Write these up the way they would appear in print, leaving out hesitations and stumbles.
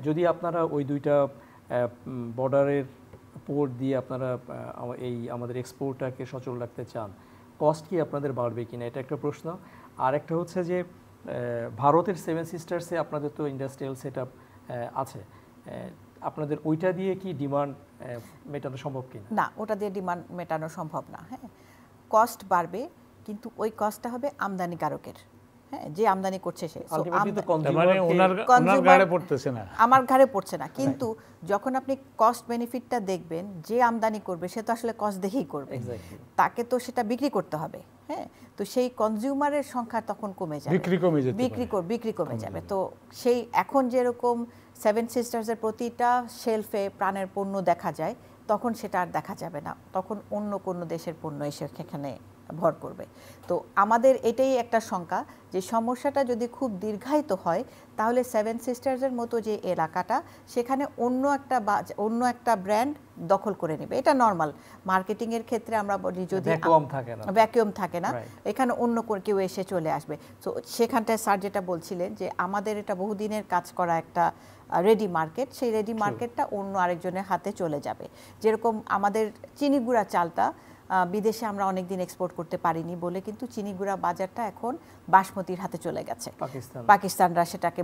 যদি আপনারা ওই দুইটা বর্ডারের পোর্ট দিয়ে আপনারা আমাদের এক্সপোর্টটাকে সচল রাখতে চান, কস্ট কি আপনাদের বাড়বে কিনা, এটা একটা প্রশ্ন। আর একটা হচ্ছে যে ভারতের 7 সিস্টার্সে আপনাদের তো ইন্ডাস্ট্রিয়াল সেট আপ আছে, আপনাদের ওইটা দিয়ে কি ডিমান্ড মেটানো সম্ভব কিনা? না, ওটা দিয়ে ডিমান্ড মেটানো সম্ভব না। হ্যাঁ, কস্ট বাড়বে, কিন্তু ওই কস্টটা হবে আমদানিকারকের। হ্যাঁ, যে আমদানি করছে সে, ওনার ঘাড়ে পড়তেছে না, আমার ঘাড়ে পড়ছে না। কিন্তু যখন আপনি কস্ট বেনিফিটটা দেখবেন, যে আমদানি করবে সে তো আসলে কস্ট দেখেই করবে, তাকে তো সেটা বিক্রি করতে হবে। হ্যাঁ, তো সেই কনজিউমারের সংখ্যা তখন কমে যাবে, বিক্রি কমে যাবে। তো সেই এখন যেরকম 7 সিস্টার্সের প্রতিটা শেলফে প্রাণের পণ্য দেখা যায়, তখন সেটা আর দেখা যাবে না, তখন অন্য কোনো দেশের পণ্য এসে সেখানে ভর করবে। তো আমাদের এটাই একটা শঙ্কা যে সমস্যাটা যদি খুব দীর্ঘায়িত হয়, তাহলে 7 সিস্টার্সের মতো যে এলাকাটা, সেখানে অন্য একটা ব্র্যান্ড দখল করে নেবে। এটা নর্মাল মার্কেটিংয়ের ক্ষেত্রে আমরা বলি, যদি ভ্যাকুয়াম থাকে না, এখানে অন্য কেউ এসে চলে আসবে। তো সেখানটায় স্যার যেটা বলছিলেন যে আমাদের এটা বহুদিনের কাজ করা একটা রেডি মার্কেট, সেই রেডি মার্কেটটা অন্য আরেকজনের হাতে চলে যাবে। যেরকম আমাদের চিনি গুঁড়া চালটা বিদেশে আমরা অনেক দিন এক্সপোর্ট করতে পারিনি বলে কিন্তু চিনি গুঁড়া বাজারটা এখন বাসমতির হাতে চলে গেছে, পাকিস্তানরা সেটাকে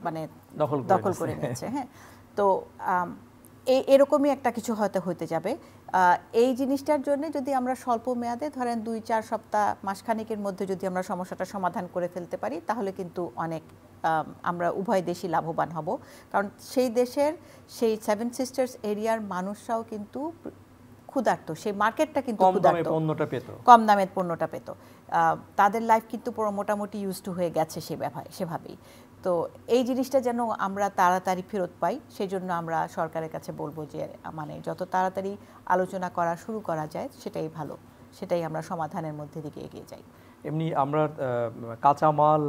মানে দখল করে নিয়েছে। হ্যাঁ, তো এরকমই একটা কিছু হয়তো হতে যাবে। এই জিনিসটার জন্য যদি আমরা স্বল্প মেয়াদে ধরেন 2-4 সপ্তাহ মাসখানেকের মধ্যে যদি আমরা সমস্যাটা সমাধান করে ফেলতে পারি, তাহলে কিন্তু অনেক আমরা উভয় দেশই লাভবান হব। কারণ সেই দেশের সেই 7 সিস্টার্স এরিয়ার মানুষরাও কিন্তু ক্ষুধার্ত, সেই মার্কেটটা কিন্তু কম দামের পণ্যটা পেত। তাদের লাইফ কিন্তু মোটামুটি ইউজ টু হয়ে গেছে সেভাবেই। তো এই জিনিসটা যেন আমরা তাড়াতাড়ি ফেরত পাই, সেই জন্য আমরা সরকারের কাছে বলবো যে মানে যত তাড়াতাড়ি আলোচনা করা শুরু করা যায় সেটাই ভালো, সেটাই আমরা সমাধানের মধ্যে দিকে এগিয়ে যাই। এমনি আমরা কাঁচামাল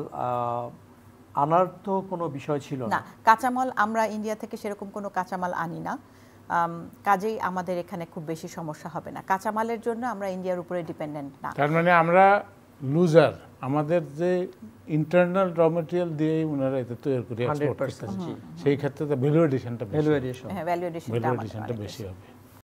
আনার তো কোনো বিষয় ছিল না, কাঁচামাল আমরা ইন্ডিয়া থেকে সেরকম কোনো কাঁচামাল আনি না, কাজেই আমাদের এখানে খুব বেশি সমস্যা হবে না। কাঁচামালের জন্য আমরা ইন্ডিয়ার উপরে ডিপেন্ডেন্ট না। তার মানে আমরা লুজার, আমাদের যে ইন্টারনাল র ম্যাটেরিয়াল দিয়ে ওনারা এটা তৈরি করে এক্সপোর্ট করতেছে, সেই ক্ষেত্রে তো ভ্যালু এডিশনটা বেশি হবে।